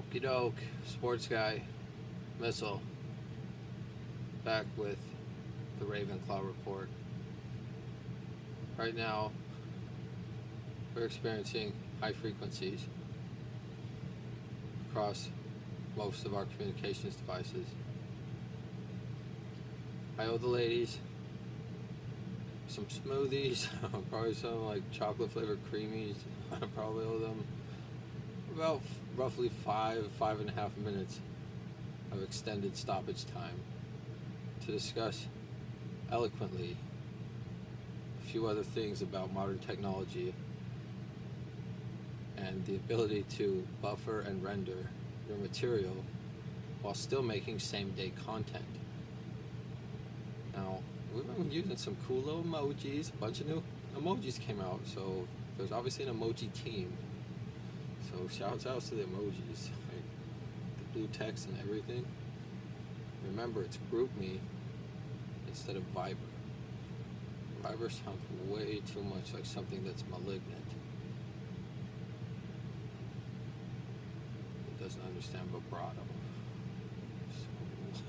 Okey-doke, sports guy, Missile, back with the Ravenclaw report. Right now, we're experiencing high frequencies across most of our communications devices. I owe the ladies some smoothies, probably some like chocolate flavored creamies. I probably owe them about roughly 5.5 minutes of extended stoppage time to discuss eloquently a few other things about modern technology and the ability to buffer and render your material while still making same-day content. Now, we've been using some cool little emojis. A bunch of new emojis came out, so there's obviously an emoji team. So shouts out to the emojis, like the blue text and everything. Remember, it's GroupMe instead of Viber. Viber sounds way too much like something that's malignant. It doesn't understand vibrato. So,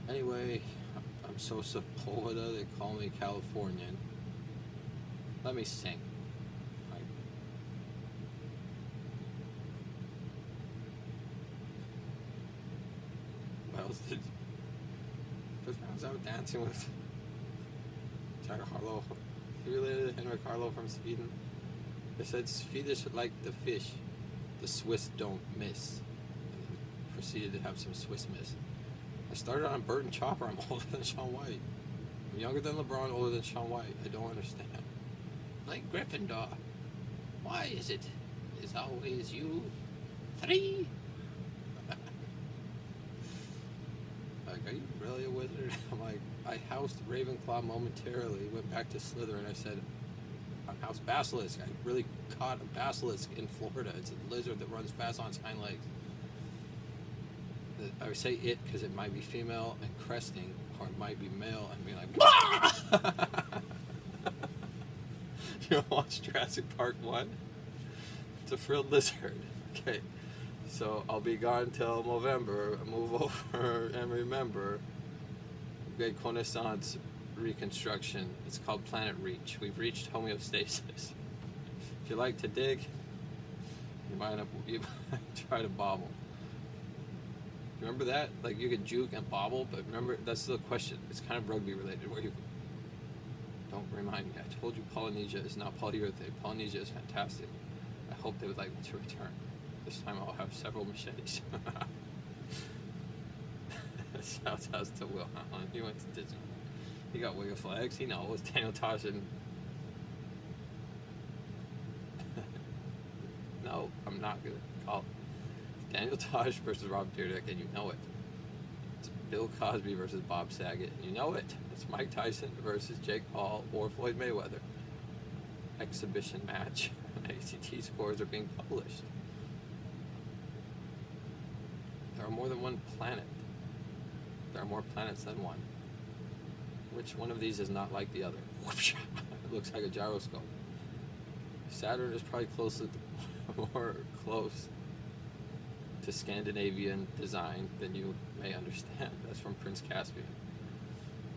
anyway, I'm so Sepulveda, they call me Californian. Let me sing. What else did... First rounds out dancing with Jack Harlow. He related to Henrik Harlow from Sweden. They said Swedish like the fish, the Swiss don't miss. And then proceeded to have some Swiss miss. I started on Bert and Chopper. I'm older than Shaun White. I'm younger than LeBron, older than Shaun White. I don't understand. Like Gryffindor. Why is it? It's always you three. Like, are you really a wizard? I'm like, I housed Ravenclaw momentarily, went back to Slytherin. I said, I housed Basilisk. I really caught a Basilisk in Florida. It's a lizard that runs fast on its hind legs. I would say it because it might be female and cresting, or it might be male and be like, you know, watch Jurassic Park 1? It's a frilled lizard. Okay. So I'll be gone till November. Move over and remember, great connaissance reconstruction. It's called Planet Reach. We've reached homeostasis. If you like to dig, you might try to bobble. Remember that? Like you could juke and bobble, but remember that's the question. It's kind of rugby related. Where you don't remind me. I told you Polynesia is not polyurethane. Polynesia is fantastic. I hope they would like me to return. This time I'll have several machetes. Shouts out to Will Allen. He went to Disney. He got Wiggle Flags. He knows. Daniel Tosh and... No, I'm not going to call it. Daniel Tosh versus Rob Dyrdek, and you know it. It's Bill Cosby versus Bob Saget, and you know it. It's Mike Tyson versus Jake Paul or Floyd Mayweather. Exhibition match. ACT scores are being published. There are more than one planet. There are more planets than one. Which one of these is not like the other? It looks like a gyroscope. Saturn is probably more close to Scandinavian design than you may understand. That's from Prince Caspian.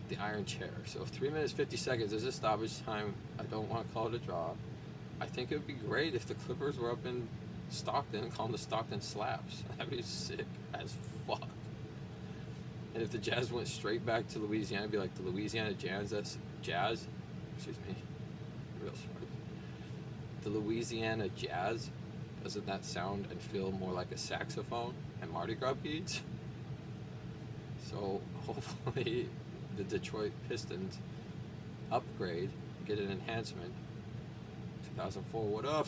The Iron Chair. So 3 minutes 50 seconds is a stoppage time. I don't want to call it a draw. I think it would be great if the Clippers were up in Stockton and call them the Stockton Slaps. That'd be sick as fuck. And if the Jazz went straight back to Louisiana, it'd be like the Louisiana Jazz. That's Jazz. Excuse me. Real smart. The Louisiana Jazz. Doesn't that sound and feel more like a saxophone and Mardi Gras beads? So hopefully the Detroit Pistons upgrade, get an enhancement. 2004, what up?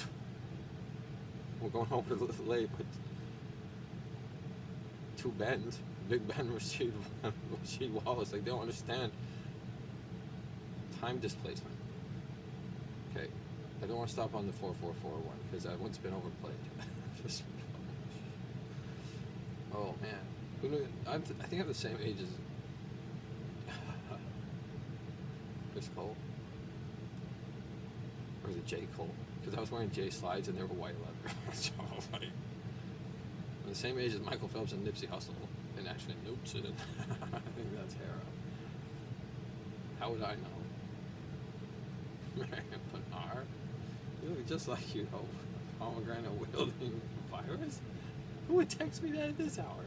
We're going over late, but two Bens, Big Ben, Rasheed Wallace, like they don't understand time displacement. Okay, I don't want to stop on the 4-4-4 one because that one's been overplayed. Just, oh man, I think I'm the same age as Chris Cole, or is it J. Cole? Because I was wearing J slides and they were white leather. So I was like, same age as Michael Phelps and Nipsey Hussle. And actually, notes it. I think that's Hera. How would I know? Marion Bernard? You look just like you, know, pomegranate wielding virus? Who would text me that at this hour?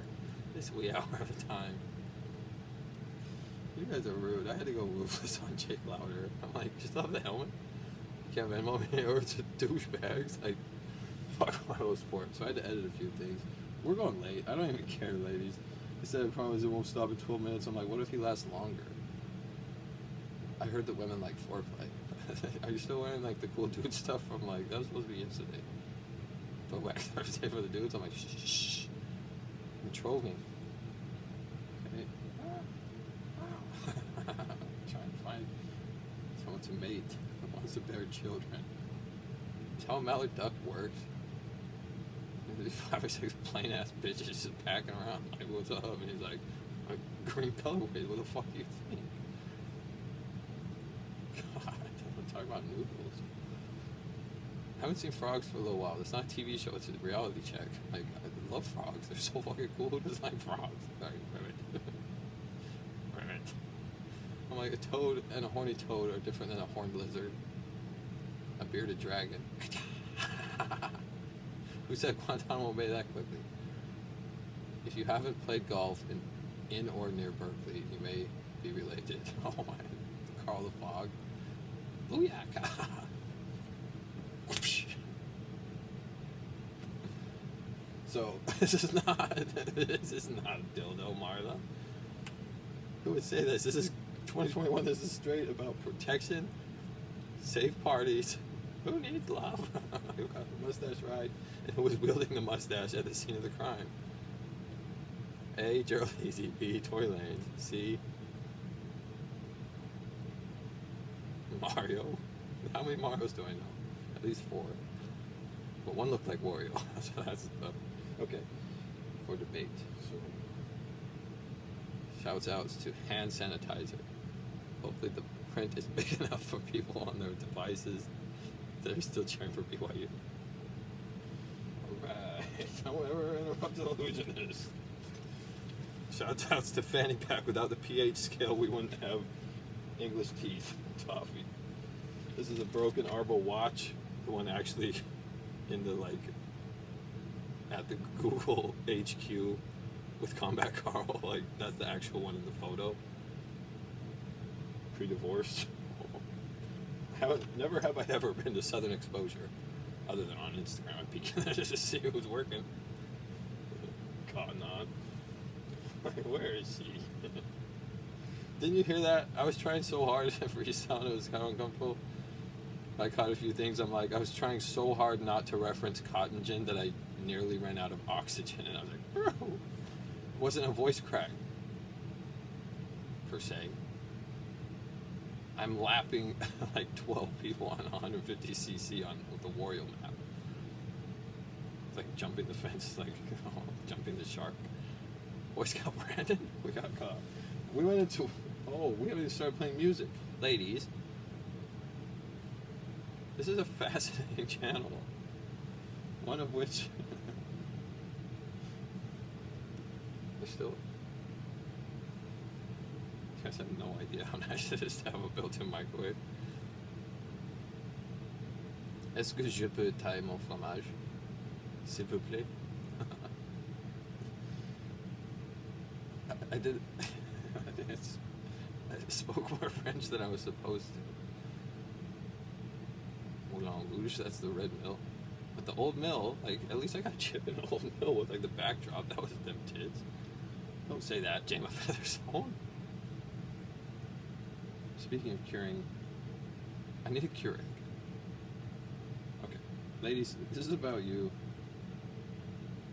This wee hour of the time. You guys are rude. I had to go roofless on Jake Louder. I'm like, just off the helmet? You can't Venmo me or it's douchebags. Like, fuck Auto Sport. So I had to edit a few things. We're going late. I don't even care, ladies. He said, I promise it won't stop in 12 minutes. I'm like, what if he lasts longer? I heard that women like foreplay. Are you still wearing like the cool dude stuff from like, that was supposed to be yesterday. But back Thursday for the dudes, I'm like, shh, shh, shh. I'm trolling. Okay. Trying to find someone to mate who wants to bear children. That's how a mallard duck works. There's 5 or 6 plain ass bitches just packing around like, what's up? And he's like, green colorway, what the fuck do you think? God, I'm talking about noodles. I haven't seen frogs for a little while. It's not a TV show, it's a reality check. Like, I love frogs. They're so fucking cool. Who doesn't like frogs? Sorry, ribbit. Ribbit. I'm like, a toad and a horny toad are different than a horned lizard. A bearded dragon. Who said Guantanamo Bay that quickly? If you haven't played golf in or near Berkeley, you may be related. Oh my, Carl the Fog. Booyaka. So, this is not a dildo, Marla. Who would say this? This is 2021, this is straight about protection, safe parties. Who needs love? Who got the mustache ride and who was wielding the mustache at the scene of the crime? A. Gerald Easy. B. Tory Lanez. C. Mario. How many Marios do I know? At least 4. But one looked like Wario. So that's okay. For debate. So, shouts outs to hand sanitizer. Hopefully the print is big enough for people on their devices. They're still cheering for BYU. Alright. However interrupt the illusion is. Shout outs to Fanny Pack. Without the pH scale, we wouldn't have English teeth. Toffee. This is a broken Arbo watch. The one actually in the, like, at the Google HQ with Combat Carl. Like, that's the actual one in the photo. Pre-divorce. Never have I ever been to Southern Exposure, other than on Instagram. I'm peeking there just to see who's working. Cotton on. Like, where is she? Didn't you hear that? I was trying so hard to freestyle, it was kind of uncomfortable. I caught a few things. I'm like, I was trying so hard not to reference cotton gin that I nearly ran out of oxygen, and I was like, bro, it wasn't a voice crack, per se. I'm lapping like 12 people on 150cc on with the Wario map. It's like jumping the fence, like jumping the shark. Boy Scout Brandon, we got caught. We went into, we haven't even started playing music. Ladies, this is a fascinating channel. One of which, there's still, you guys have no idea how nice it is to have a built-in microwave. Est-ce que je peux tailler mon fromage? S'il vous plaît? I did. I spoke more French than I was supposed to. Moulin Rouge, that's the red mill. But the old mill, like, at least I got a chip in the old mill with, like, the backdrop. That was them tits. Don't say that, Jama Featherstone. Speaking of curing, I need a Keurig. Okay. Ladies, this is about you.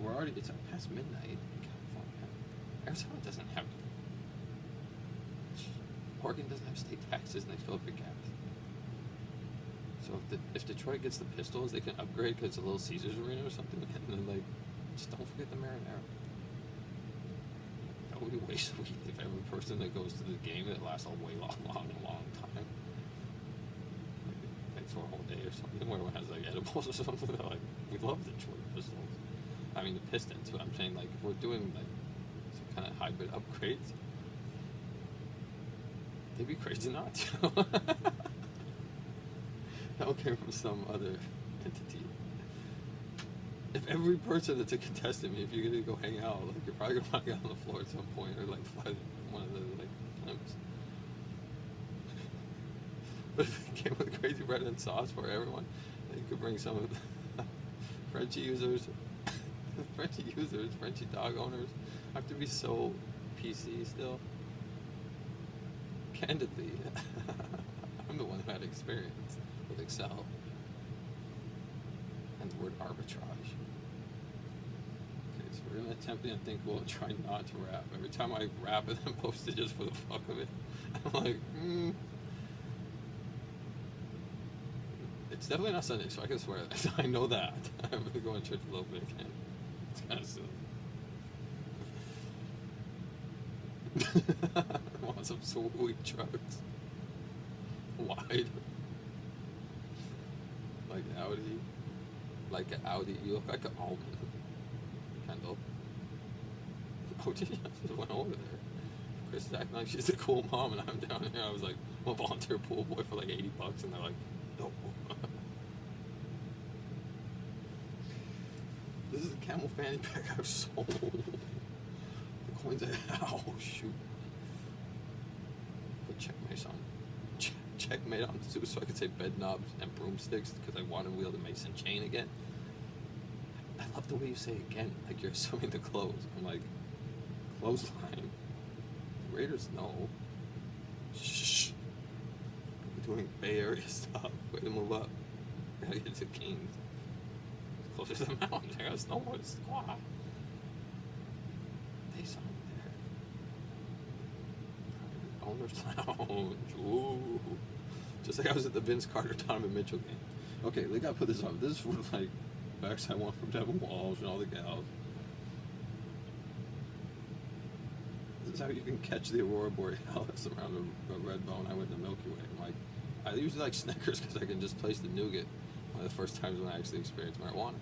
We're already, it's past midnight. Arizona doesn't have, Oregon doesn't have state taxes, and they fill up your gas. So if Detroit gets the Pistols, they can upgrade because it's a Little Caesars arena or something, and then, like, just don't forget the Marinara. That would be way sweet if every person that goes to the game, it lasts a way long time. Like for a whole day or something, where everyone has, like, edibles or something. They're like, we love Detroit Pistols. I mean the pistons, but I'm saying like if we're doing like some kind of hybrid upgrades, they'd be crazy not to. That would come from some other entity. If every person that's a contestant, if you're gonna go hang out, like you're probably gonna want to get on the floor at some point, or like fly one of the like blimps. But if it came with crazy bread and sauce for everyone, then you could bring some of the Frenchie users, Frenchie dog owners have to be so PC still. Candidly, I'm the one who had experience with Excel and the word arbitrage. Okay, so we're gonna attempt the unthinkable and try not to rap. Every time I rap and then post it just for the fuck of it, I'm like, It's definitely not Sunday, so I can swear that. I know that. I'm gonna go in church a little bit again. It's kind of silly. I want some sweet trucks. Wide. Like Audi. Like an Audi. You look like an almond. Kendall. Oh, she just went over there. Chris is acting like she's a cool mom, and I'm down here. I was like, I'm a volunteer pool boy for like $80, and they're like, no. This is a camel fanny pack I've sold. The coins oh shoot. Put checkmate on. Checkmate on too, so I could say bed knobs and broomsticks because I want to wield a mason chain again. I love the way you say again, like you're assuming the close. I'm like, clothesline. The Raiders know. Shh. We're doing Bay Area stuff. Way to move up. Gotta get to the Kings. Closer to the mountains. I got snowboard squad. They saw me there. Private Owner's Lounge. Ooh. Just like I was at the Vince Carter Donovan Mitchell game. Okay, they gotta put this up. This is for like backside one from Devin Walsh and all the gals. This is how you can catch the Aurora Borealis around the red bone. I went to Milky Way. I'm like, I usually like Snickers because I can just place the nougat. One of the first times when I actually experienced marijuana.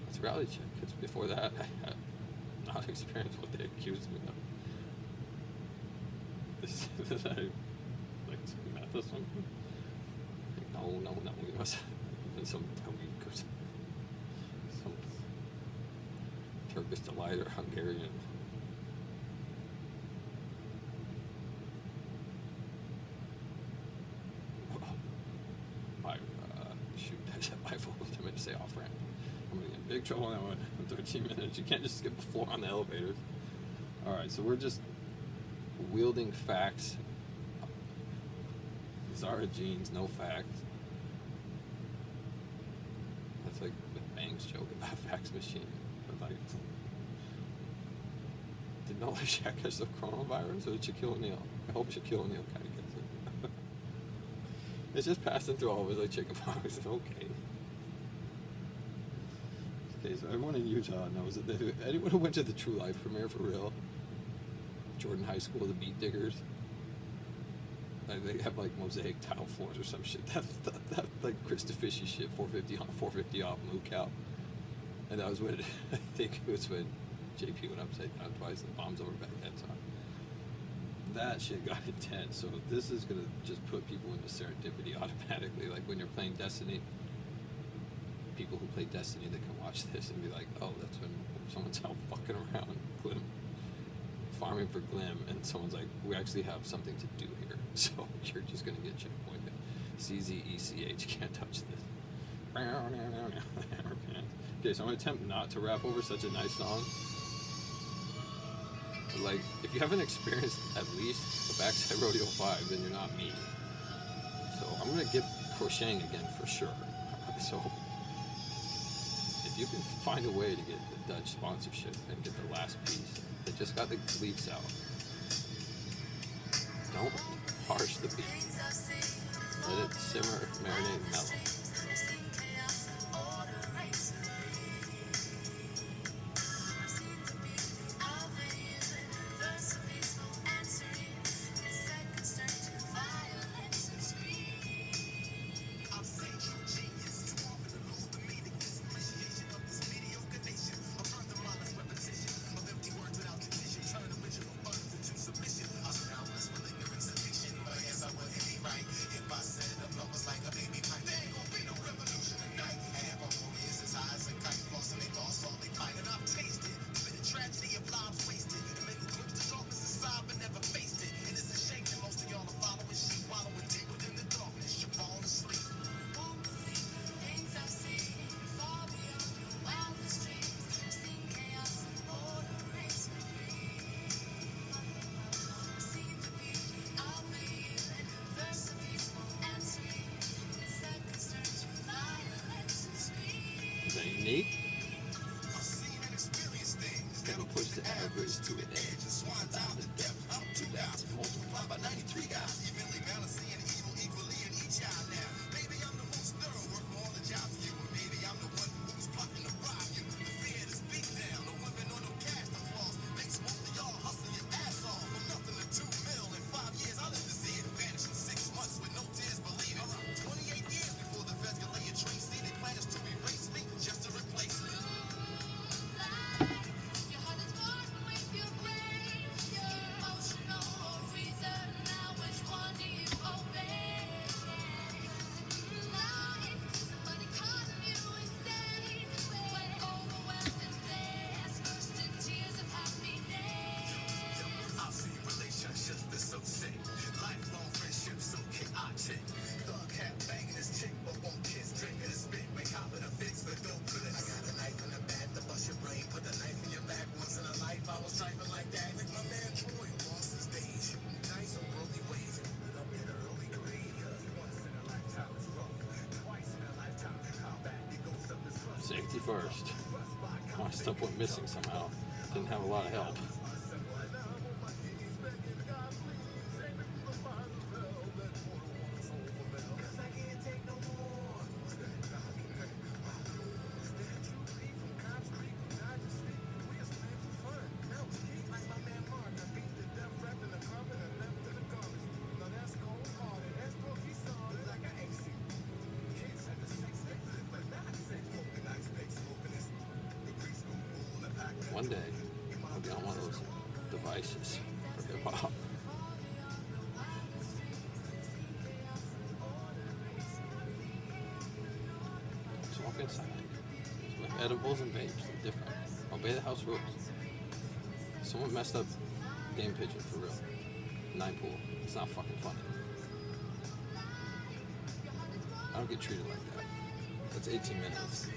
That's a reality check. Because before that, I had not experienced what they accused me of. This is like some meth or something. Like, no. It must have been some Tawik or some Turkish delight or Hungarian. My fault. I meant to say off ramp. I'm gonna get in big trouble on that one in 13 minutes. You can't just skip the floor on the elevators. Alright, so we're just wielding facts. Zara jeans, no facts. That's like the Banks joke about fax machine. But like, did Noah Shaq catch the coronavirus or did Shaquille O'Neal? I hope Shaquille O'Neal kind of gets it. It's just passing through all of us like chickenpox. Okay. Okay, so everyone in Utah knows that anyone who went to the True Life premiere for real, Jordan High School, the Beat Diggers, they have like mosaic tile floors or some shit. That like Chris DeFishy shit, 450 off Moo Cow. And that was when, I think it was when JP went upside down twice and the bombs over back that time. That shit got intense, so this is gonna just put people into serendipity automatically. Like when you're playing Destiny, people who play Destiny that can watch this and be like, oh, that's when someone's out fucking around Glim, farming for Glim, and someone's like, we actually have something to do here, so you're just gonna get checkpointed. CZECH, can't touch this. Okay, so I'm gonna attempt not to rap over such a nice song. Like, if you haven't experienced at least the Backside Rodeo 5, then you're not me. So I'm going to get crocheting again for sure. So if you can find a way to get the Dutch sponsorship and get the last piece, they just got the leaves out. Don't harsh the beat. Let it simmer, marinate, mellow. never push the average to an edge. It's 1,000 depth, up 2,000, multiplied by 93 guys. Evenly balancing evil equally in each eye now. Maybe I'm the most thorough, work all the jobs you, or maybe I'm the one who's plotting to rob you. The fear to speak down, no women or no cash applause. Makes most of y'all hustle your ass off. From nothing to 2 mil in 5 years, I live to see it vanish in 6 months with no tears, believe it. 28 years before the feds can lay a trace, see they plans to erase me just to replace me. Safety first. My stuff went missing somehow. Didn't have a lot of help. One day, I'll be on one of those devices for hip-hop. Just walk inside. With edibles and vapes, they're different. Obey the house rules. Someone messed up Game Pigeon for real. 9 pool. It's not fucking funny. I don't get treated like that. That's 18 minutes.